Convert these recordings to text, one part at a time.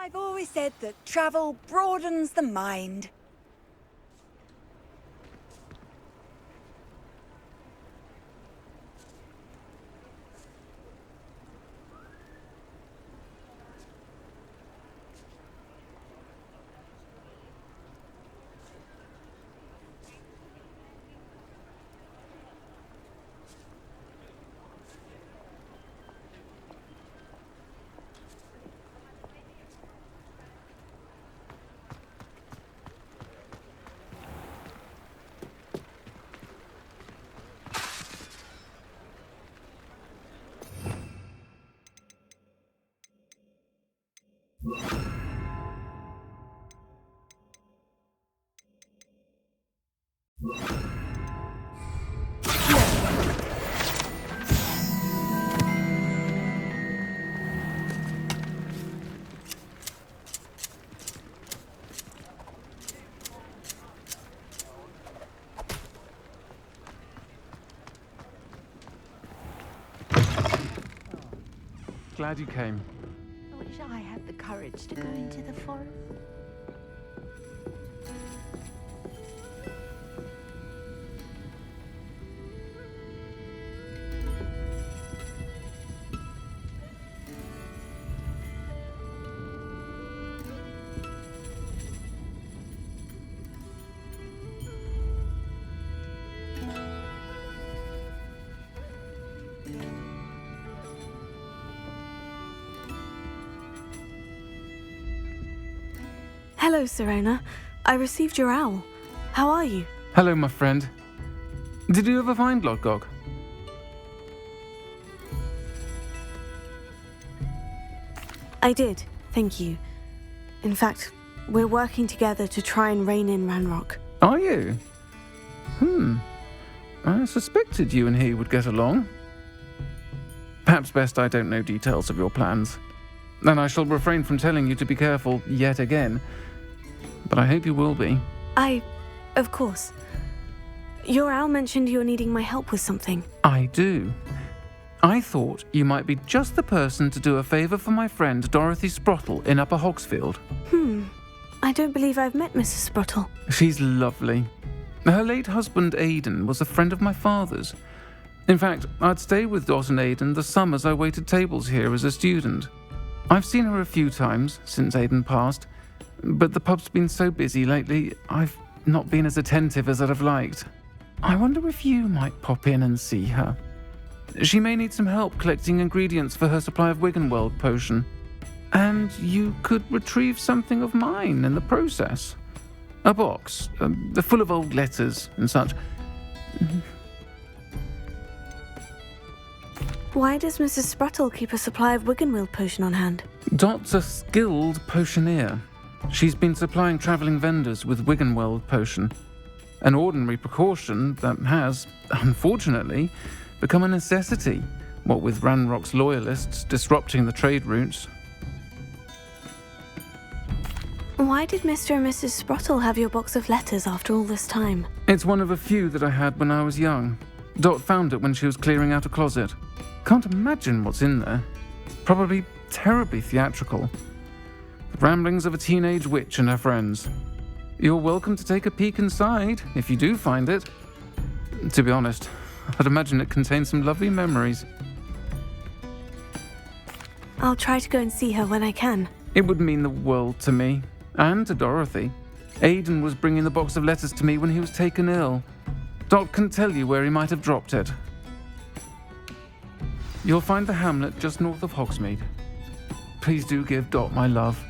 I've always said that travel broadens the mind. Glad you came. I wish I had the courage to go into the forest. Hello, Serena. I received your owl. How are you? Hello, my friend. Did you ever find Lodgog? I did, thank you. In fact, we're working together to try and rein in Ranrock. Are you? I suspected you and he would get along. Perhaps best I don't know details of your plans. And I shall refrain from telling you to be careful yet again. But I hope you will be. Of course. Your owl mentioned you're needing my help with something. I do. I thought you might be just the person to do a favour for my friend Dorothy Sprottle in Upper Hogsfield. I don't believe I've met Mrs. Sprottle. She's lovely. Her late husband Aidan was a friend of my father's. In fact, I'd stay with Dot and Aidan the summers I waited tables here as a student. I've seen her a few times since Aidan passed, but the pub's been so busy lately, I've not been as attentive as I'd have liked. I wonder if you might pop in and see her. She may need some help collecting ingredients for her supply of Wiggenweld potion. And you could retrieve something of mine in the process. A box, full of old letters and such. Why does Mrs. Sprottle keep a supply of Wiggenweld potion on hand? Dot's a skilled potioneer. She's been supplying travelling vendors with Wiggenweld potion. An ordinary precaution that has, unfortunately, become a necessity, what with Ranrock's loyalists disrupting the trade routes. Why did Mr. and Mrs. Sprottle have your box of letters after all this time? It's one of a few that I had when I was young. Dot found it when she was clearing out a closet. Can't imagine what's in there. Probably terribly theatrical. The ramblings of a teenage witch and her friends. You're welcome to take a peek inside, if you do find it. To be honest, I'd imagine it contains some lovely memories. I'll try to go and see her when I can. It would mean the world to me, and to Dorothy. Aidan was bringing the box of letters to me when he was taken ill. Dot can tell you where he might have dropped it. You'll find the hamlet just north of Hogsmeade. Please do give Dot my love.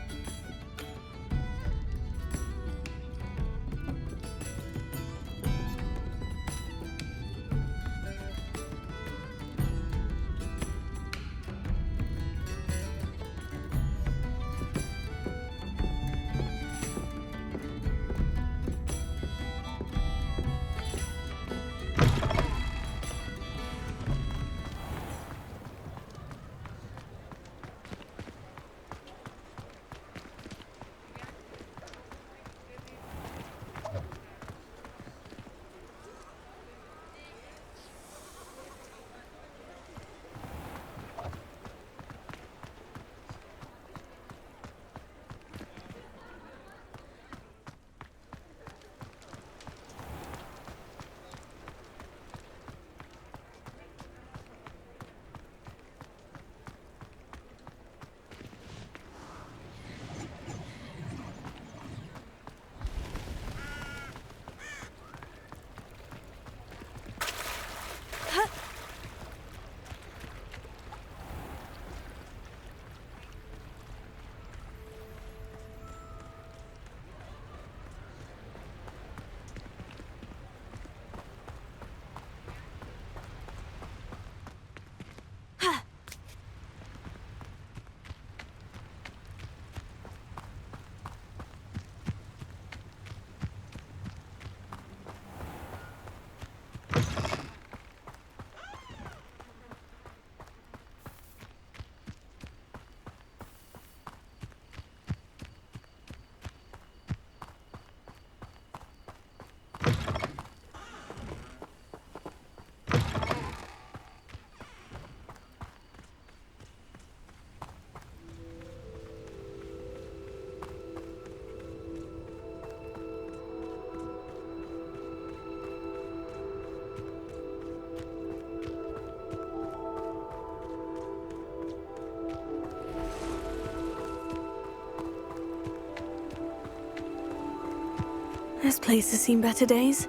This place has seen better days.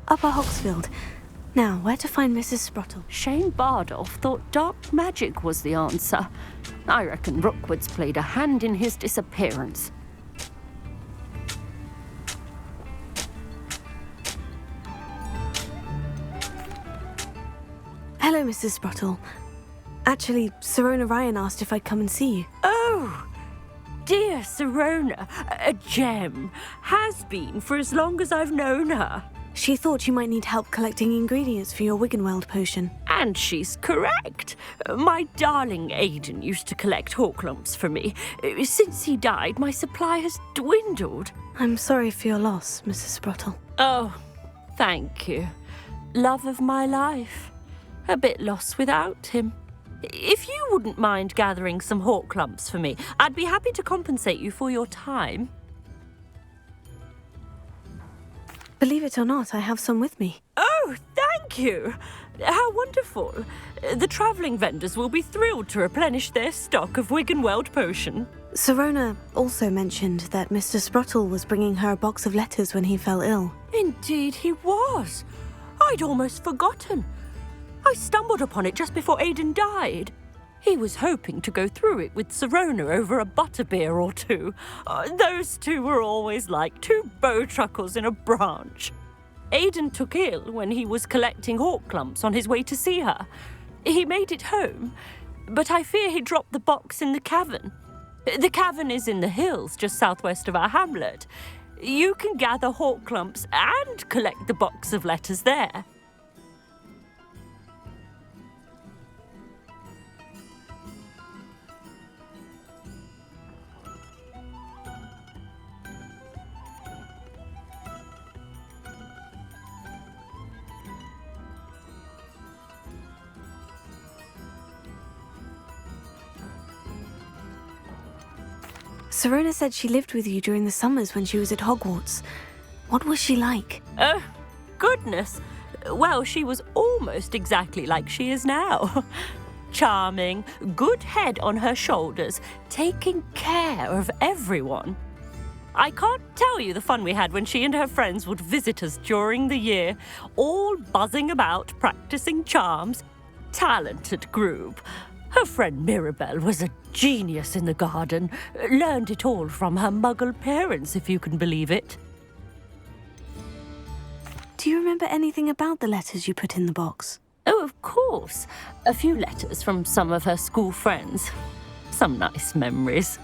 Upper Hogsfield. Now, where to find Mrs. Sprottle? Shane Bardolph thought dark magic was the answer. I reckon Rookwood's played a hand in his disappearance. Hello, Mrs. Sprottle. Actually, Sirona Ryan asked if I'd come and see you. Oh, dear Sirona, a gem. Has been for as long as I've known her. She thought you might need help collecting ingredients for your Wiggenweld potion. And she's correct. My darling Aidan used to collect hawklumps for me. Since he died, my supply has dwindled. I'm sorry for your loss, Mrs. Sprottle. Oh, thank you. Love of my life. A bit lost without him. If you wouldn't mind gathering some hawklumps for me, I'd be happy to compensate you for your time. Believe it or not, I have some with me. Oh, thank you. How wonderful. The travelling vendors will be thrilled to replenish their stock of Wiggenweld potion. Sirona also mentioned that Mr. Sprottle was bringing her a box of letters when he fell ill. Indeed he was. I'd almost forgotten. I stumbled upon it just before Aidan died. He was hoping to go through it with Sirona over a butterbeer or two. Those two were always like two bowtruckles in a branch. Aidan took ill when he was collecting hawklumps on his way to see her. He made it home, but I fear he dropped the box in the cavern. The cavern is in the hills just southwest of our hamlet. You can gather hawklumps and collect the box of letters there. Sirona said she lived with you during the summers when she was at Hogwarts. What was she like? Oh, goodness. Well, she was almost exactly like she is now. Charming, good head on her shoulders, taking care of everyone. I can't tell you the fun we had when she and her friends would visit us during the year, all buzzing about, practicing charms. Talented group. Her friend Mirabelle was a genius in the garden. Learned it all from her muggle parents, if you can believe it. Do you remember anything about the letters you put in the box? Oh, of course. A few letters from some of her school friends. Some nice memories.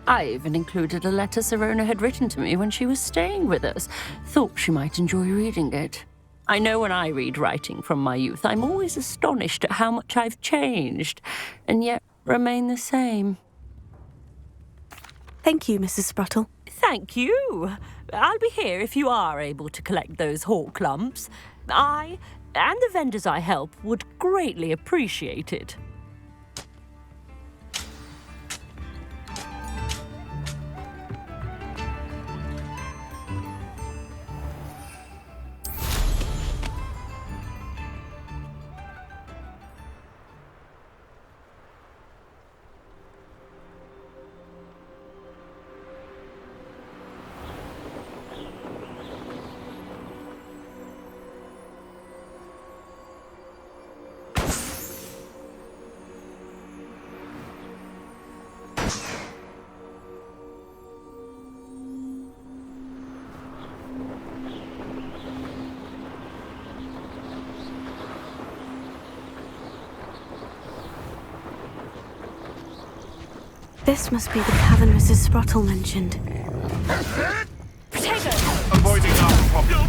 I even included a letter Sirona had written to me when she was staying with us. Thought she might enjoy reading it. I know when I read writing from my youth, I'm always astonished at how much I've changed, and yet remain the same. Thank you, Mrs. Sprottle. Thank you. I'll be here if you are able to collect those hawklumps. I, and the vendors I help, would greatly appreciate it. This must be the cavern Mrs. Sprottle mentioned. Avoiding our problem.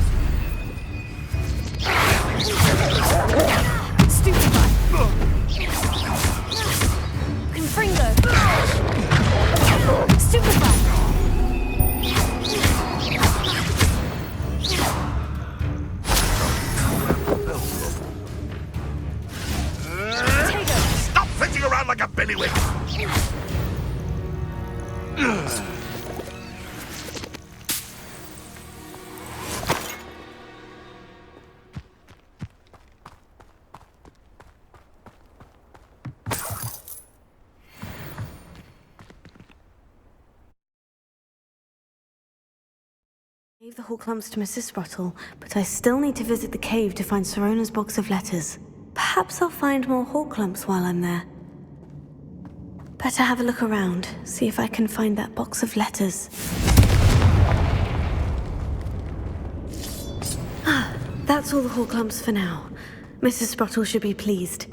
Stupefy. Confringo. Stupefy. Potato. I gave the Horklumps to Mrs. Sprottle, but I still need to visit the cave to find Sirona's box of letters. Perhaps I'll find more Horklumps while I'm there. Better have a look around, see if I can find that box of letters. Ah, that's all the Horklumps for now. Mrs. Sprottle should be pleased.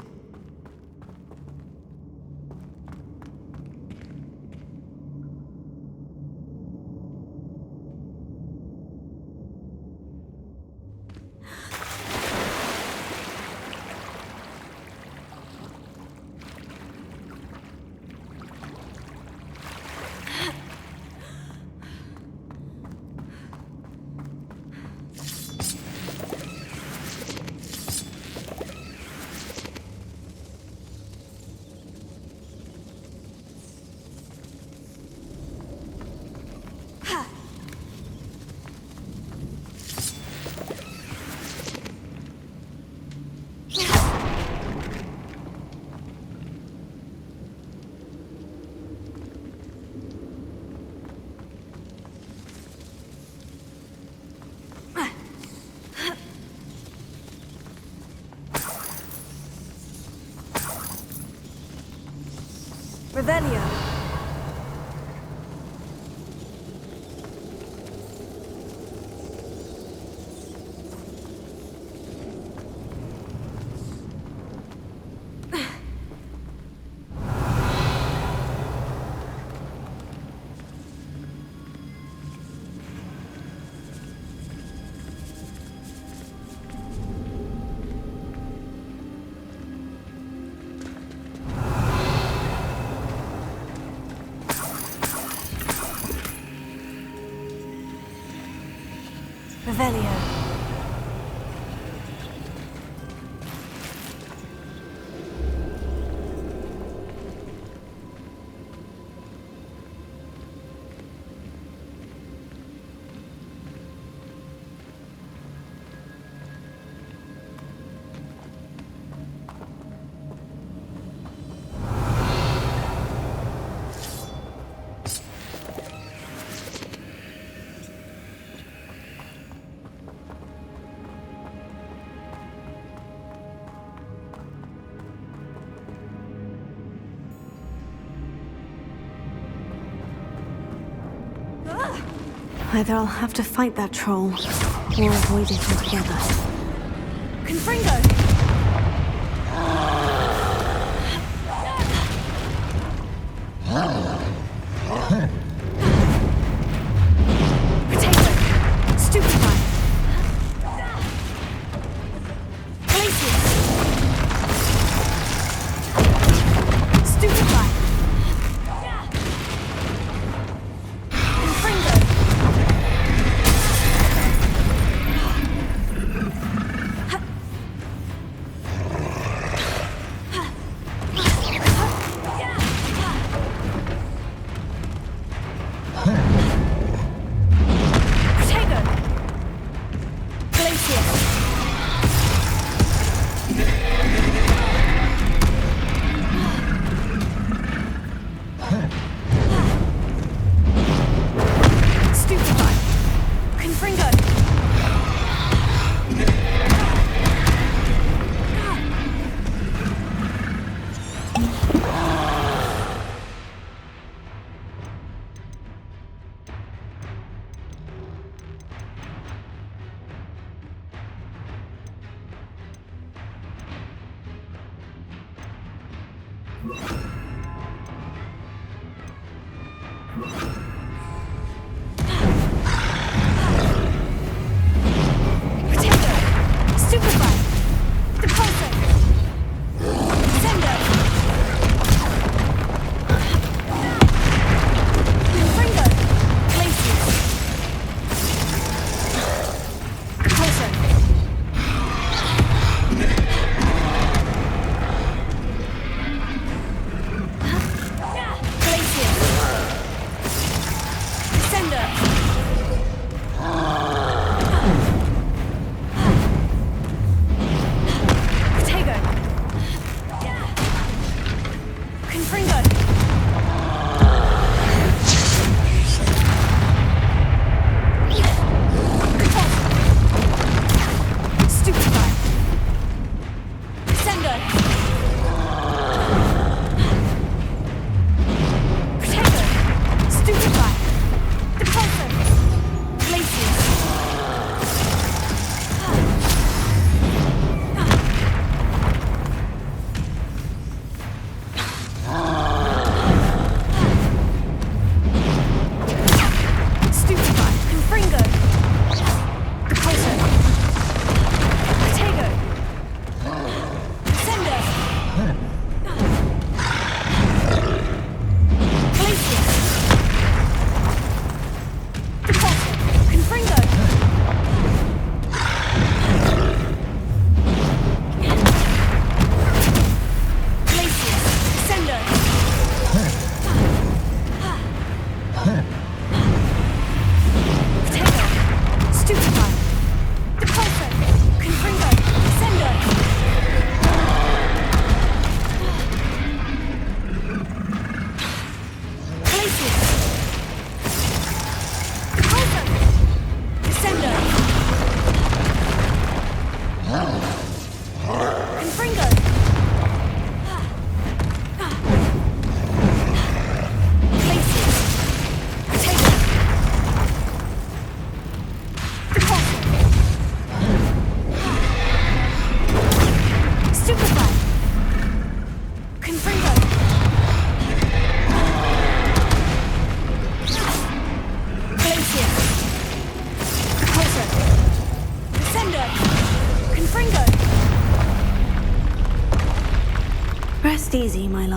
Revelio. Revelio. Either I'll have to fight that troll, or avoid it altogether. Confringo! Potato! Stupefy! Glacius! Stupefy! Confringo!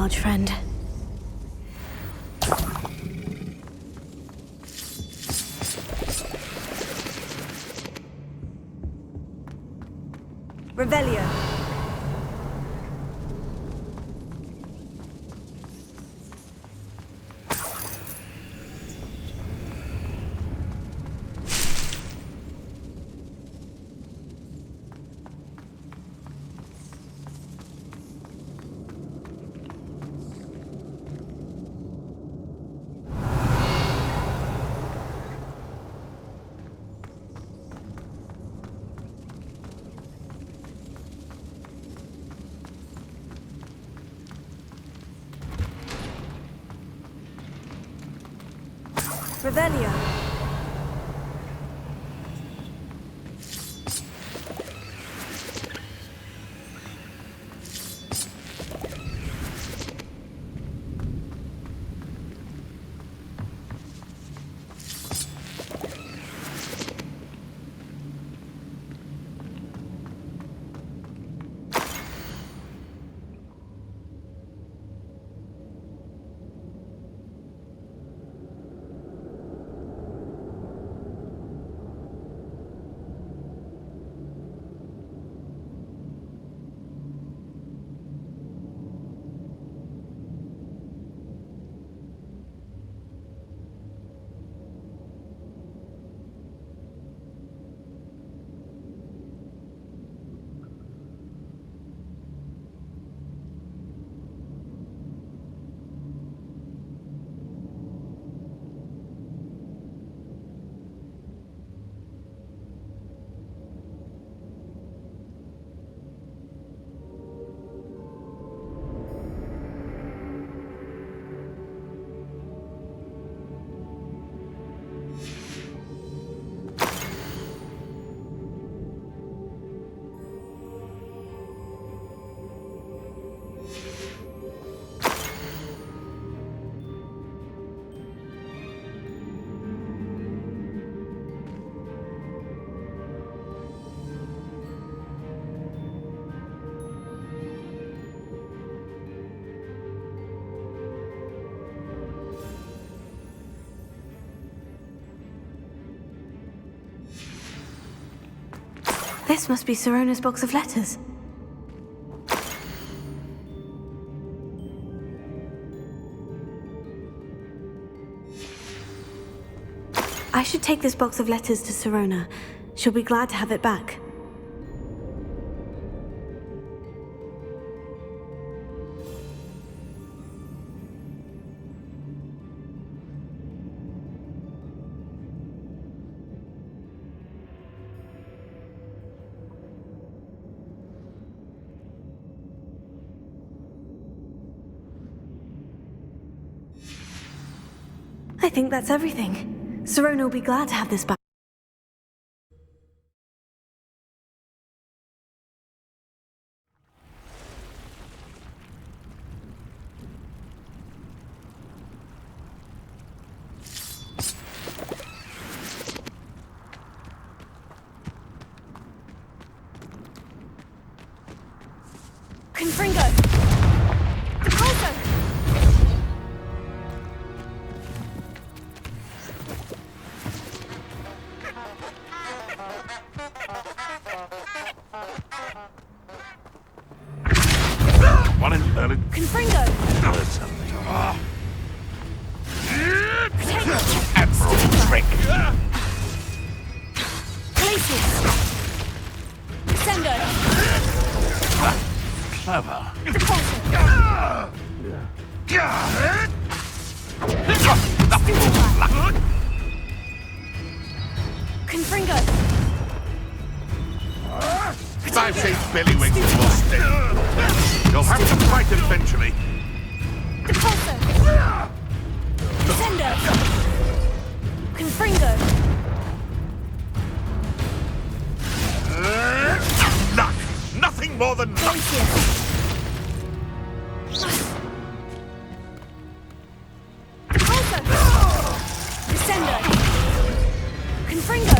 large friend. Revelio. Revelio. This must be Sirona's box of letters. I should take this box of letters to Sirona. She'll be glad to have it back. I think that's everything. Sirona will be glad to have this back. Confringo! Deposo! One in early. Confringo! Admiral trick. Glacius! Descendo! Clever. Deposo! Nothing more luck. Confringo! Five-shaped bellywings will stay. You'll have to fight eventually. Deposo! Descendo! Confringo! Luck. Nothing more than luck. Glacius! Deposo! Descendo! Confringo!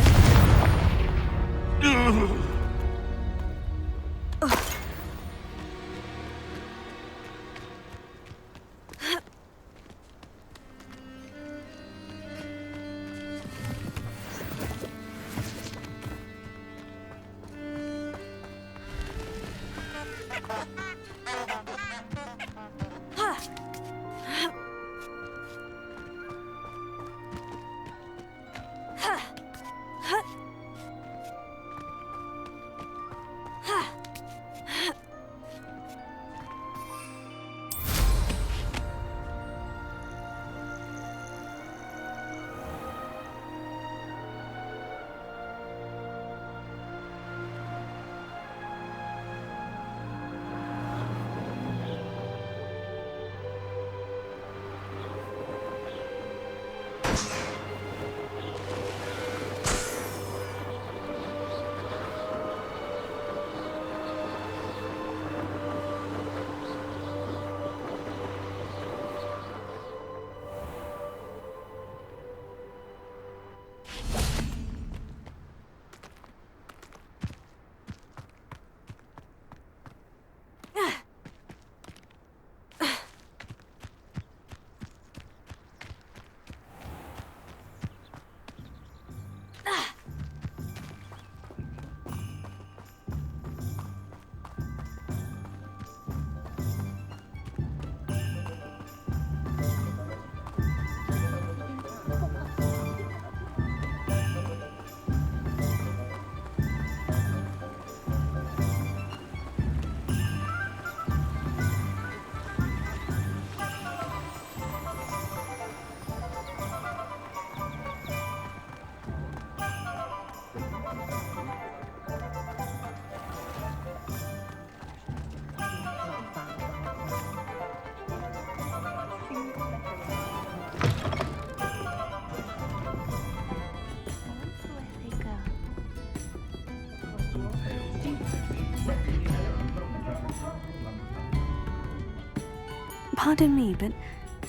Pardon me, but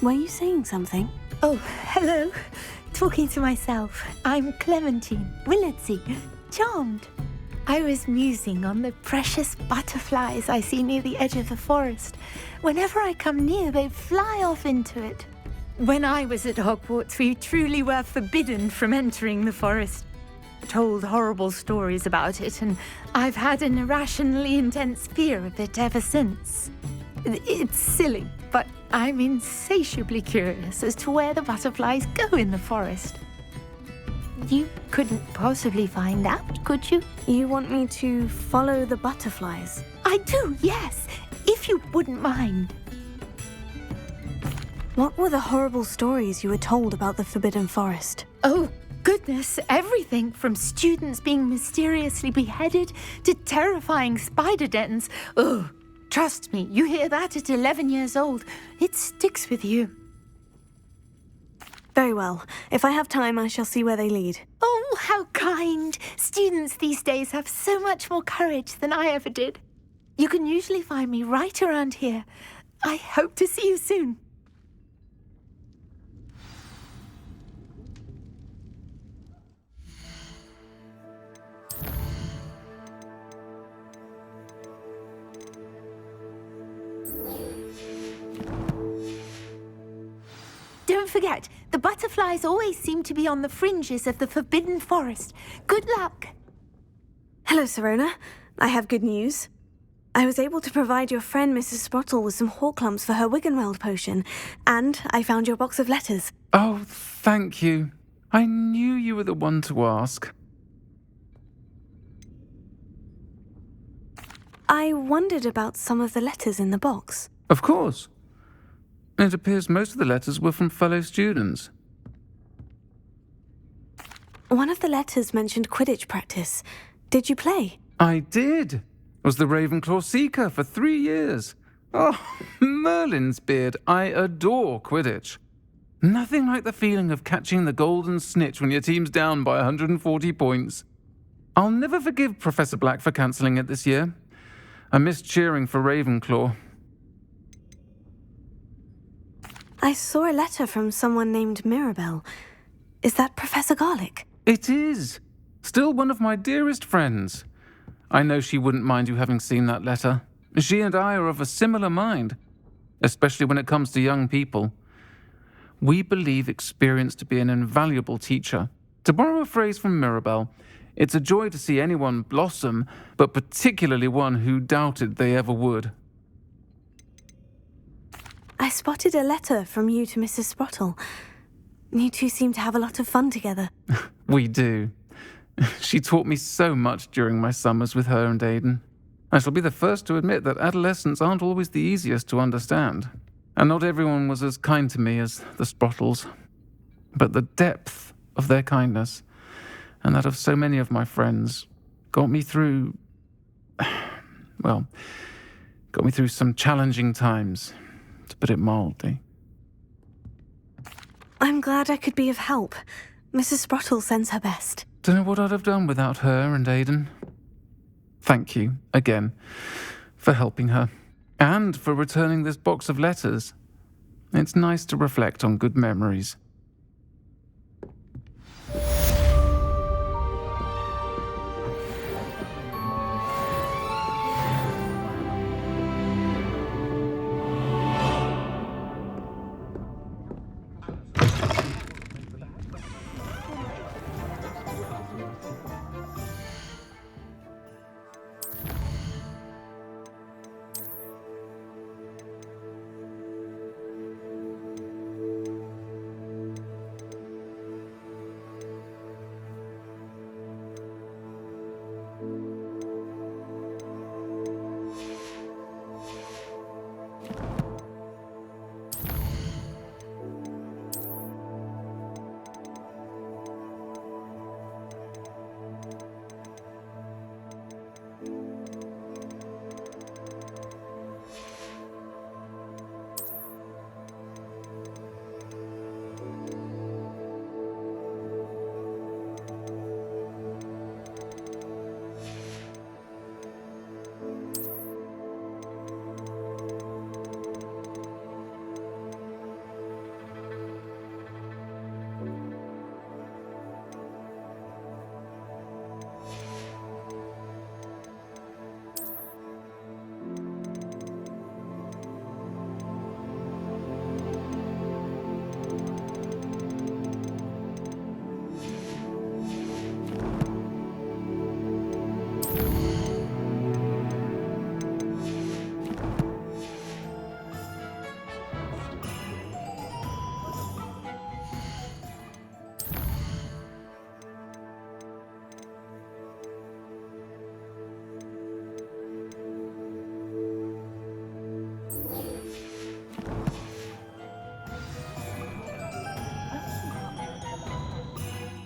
were you saying something? Oh, hello. Talking to myself. I'm Clementine Willardsey. Charmed. I was musing on the precious butterflies I see near the edge of the forest. Whenever I come near, they fly off into it. When I was at Hogwarts, we truly were forbidden from entering the forest. Told horrible stories about it, and I've had an irrationally intense fear of it ever since. It's silly, but I'm insatiably curious as to where the butterflies go in the forest. You couldn't possibly find out, could you? You want me to follow the butterflies? I do, yes, if you wouldn't mind. What were the horrible stories you were told about the Forbidden Forest? Oh, goodness, everything from students being mysteriously beheaded to terrifying spider dens. Oh, trust me, you hear that at 11 years old, it sticks with you. Very well. If I have time, I shall see where they lead. Oh, how kind. Students these days have so much more courage than I ever did. You can usually find me right around here. I hope to see you soon. Don't forget, the butterflies always seem to be on the fringes of the Forbidden Forest. Good luck. Hello, Serona. I have good news. I was able to provide your friend Mrs. Sprottle with some Horklumps for her Wiggenweld potion, and I found your box of letters. Oh, thank you. I knew you were the one to ask. I wondered about some of the letters in the box. Of course. It appears most of the letters were from fellow students. One of the letters mentioned Quidditch practice. Did you play? I did. Was the Ravenclaw Seeker for 3 years. Oh, Merlin's beard. I adore Quidditch. Nothing like the feeling of catching the golden snitch when your team's down by 140 points. I'll never forgive Professor Black for cancelling it this year. I missed cheering for Ravenclaw. I saw a letter from someone named Mirabelle. Is that Professor Garlick? It is. Still one of my dearest friends. I know she wouldn't mind you having seen that letter. She and I are of a similar mind, especially when it comes to young people. We believe experience to be an invaluable teacher. To borrow a phrase from Mirabelle, it's a joy to see anyone blossom, but particularly one who doubted they ever would. I spotted a letter from you to Mrs. Sprottle. You two seem to have a lot of fun together. We do. She taught me so much during my summers with her and Aidan. I shall be the first to admit that adolescents aren't always the easiest to understand, and not everyone was as kind to me as the Sprottles. But the depth of their kindness, and that of so many of my friends, got me through some challenging times, to put it mildly. I'm glad I could be of help. Mrs. Sprottle sends her best. Don't know what I'd have done without her and Aidan. Thank you, again, for helping her, and for returning this box of letters. It's nice to reflect on good memories.